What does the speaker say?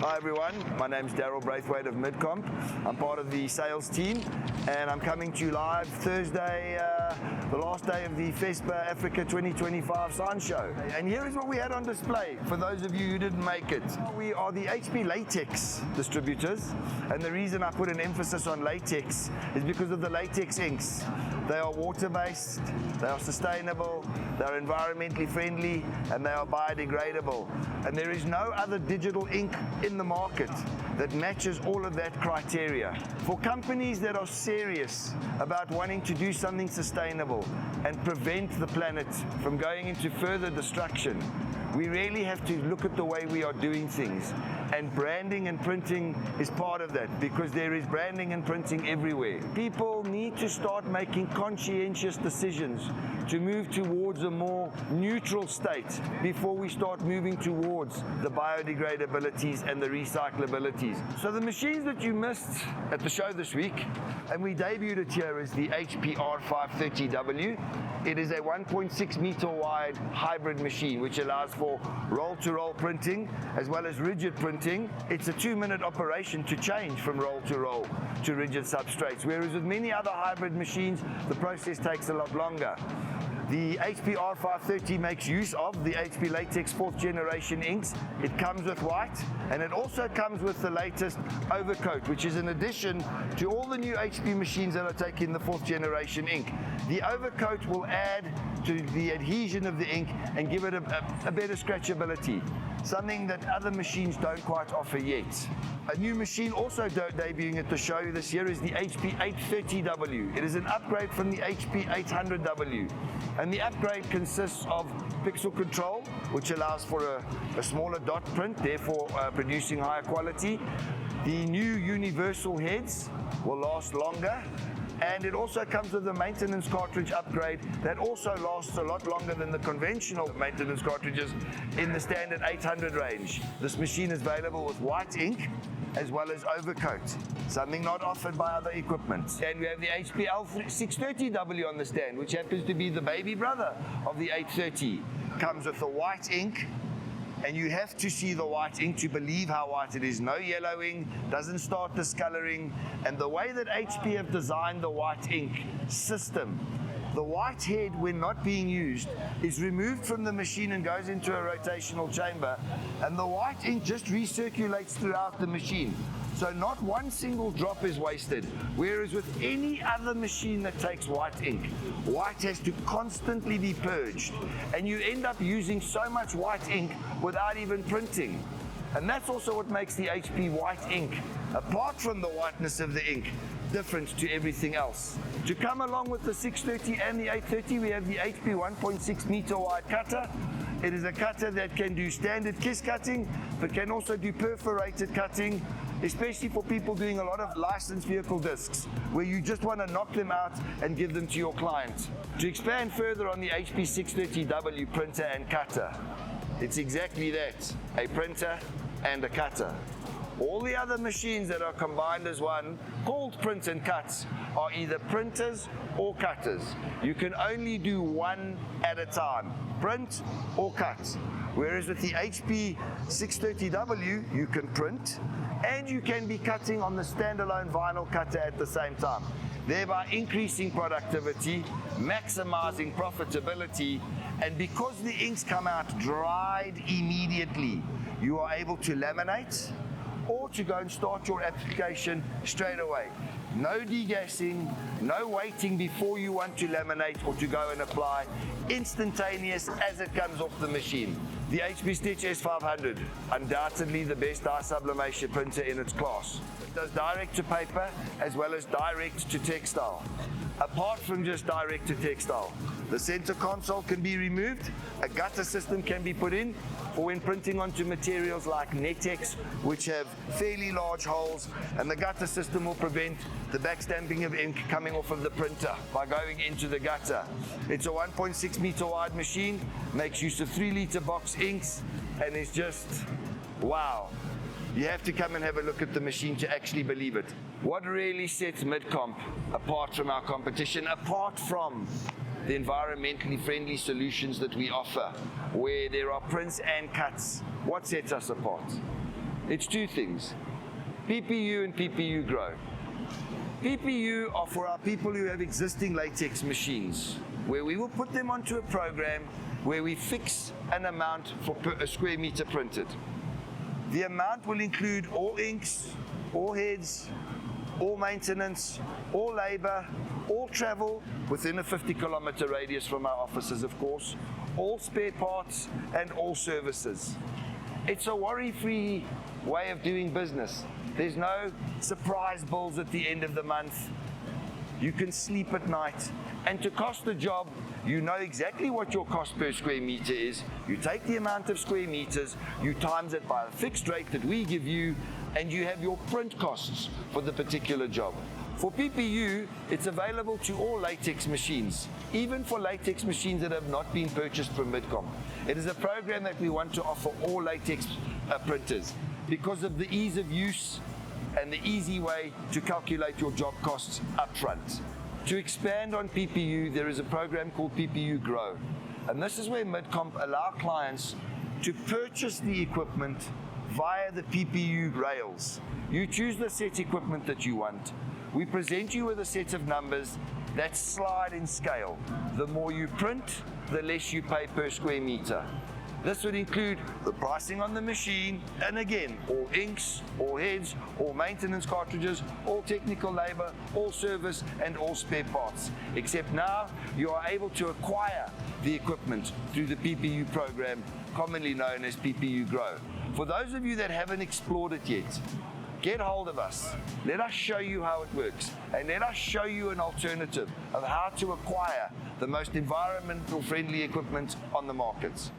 Hi everyone, my name's Daryl Braithwaite of Midcomp. I'm part of the sales team and I'm coming to you live Thursday, the last day of the FESPA Africa 2025 Sign Show. And here is what we had on display for those of you who didn't make it. We are the HP Latex distributors, and the reason I put an emphasis on latex is because of the latex inks. They are water-based, they are sustainable, they are environmentally friendly, and they are biodegradable. And there is no other digital ink in the market that matches all of that criteria. For companies that are serious about wanting to do something sustainable and prevent the planet from going into further destruction, we really have to look at the way we are doing things. And branding and printing is part of that, because there is branding and printing everywhere. People need to start making conscientious decisions to move towards a more neutral state before we start moving towards the biodegradabilities and the recyclabilities. So the machines that you missed at the show this week, and we debuted it here, is the HP R530W. It is a 1.6 meter wide hybrid machine which allows for roll-to-roll printing as well as rigid printing. It's a 2-minute operation to change from roll-to-roll to rigid substrates, whereas with many other hybrid machines, the process takes a lot longer. The HP R530 makes use of the HP Latex 4th generation inks. It comes with white, and it also comes with the latest overcoat, which is an addition to all the new HP machines that are taking the 4th generation ink. The overcoat will add to the adhesion of the ink and give it a better scratchability, something that other machines don't quite offer yet. A new machine also debuting at the show this year is the HP 830W. It is an upgrade from the HP 800W. And the upgrade consists of pixel control, which allows for a smaller dot print, therefore producing higher quality. The new universal heads will last longer. And it also comes with a maintenance cartridge upgrade that also lasts a lot longer than the conventional maintenance cartridges in the standard 800 range. This machine is available with white ink as well as overcoat, something not offered by other equipment. And we have the HP L630W on the stand, which happens to be the baby brother of the 830. Comes with the white ink, and you have to see the white ink to believe how white it is. No yellowing, doesn't start discoloring. And the way that HP have designed the white ink system, the white head, when not being used, is removed from the machine and goes into a rotational chamber, and the white ink just recirculates throughout the machine. So not one single drop is wasted, whereas with any other machine that takes white ink, white has to constantly be purged, and you end up using so much white ink without even printing. And that's also what makes the HP white ink, apart from the whiteness of the ink, different to everything else. To come along with the 630 and the 830, we have the HP 1.6 meter wide cutter. It is a cutter that can do standard kiss cutting, but can also do perforated cutting, especially for people doing a lot of licensed vehicle discs, where you just want to knock them out and give them to your client. To expand further on the HP 630W printer and cutter, it's exactly that, a printer and a cutter. All the other machines that are combined as one, called print and cuts, are either printers or cutters. You can only do one at a time, print or cut. Whereas with the HP 630W, you can print and you can be cutting on the standalone vinyl cutter at the same time, thereby increasing productivity, maximizing profitability, and because the inks come out dried immediately, you are able to laminate or to go and start your application straight away. No degassing, no waiting before you want to laminate or to go and apply, instantaneous as it comes off the machine. The HP Stitch S500, undoubtedly the best dye sublimation printer in its class. It does direct to paper as well as direct to textile. Apart from just direct to textile, the center console can be removed, a gutter system can be put in for when printing onto materials like Netex, which have fairly large holes, and the gutter system will prevent the backstamping of ink coming off of the printer by going into the gutter. It's a 1.6 meter wide machine, makes use of 3-liter box inks, and it's just wow. You have to come and have a look at the machine to actually believe it. What really sets Midcomp apart from our competition, apart from the environmentally friendly solutions that we offer, where there are prints and cuts, what sets us apart? It's two things, PPU and PPU Grow. PPU are for our people who have existing latex machines, where we will put them onto a program where we fix an amount for a square meter printed. The amount will include all inks, all heads, all maintenance, all labor, all travel within a 50-kilometer radius from our offices, of course, all spare parts and all services. It's a worry-free way of doing business. There's no surprise bills at the end of the month. You can sleep at night. And to cost the job, you know exactly what your cost per square meter is. You take the amount of square meters, you times it by a fixed rate that we give you, and you have your print costs for the particular job. For PPU, it's available to all latex machines, even for latex machines that have not been purchased from Midcomp. It is a program that we want to offer all latex printers because of the ease of use and the easy way to calculate your job costs up front. To expand on PPU, there is a program called PPU Grow. And this is where Midcomp allow clients to purchase the equipment via the PPU rails. You choose the set equipment that you want. We present you with a set of numbers that slide in scale. The more you print, the less you pay per square meter. This would include the pricing on the machine, and again, all inks, all heads, all maintenance cartridges, all technical labor, all service, and all spare parts. Except now, you are able to acquire the equipment through the PPU program, commonly known as PPU Grow. For those of you that haven't explored it yet, get hold of us. Let us show you how it works, and let us show you an alternative of how to acquire the most environmental friendly equipment on the markets.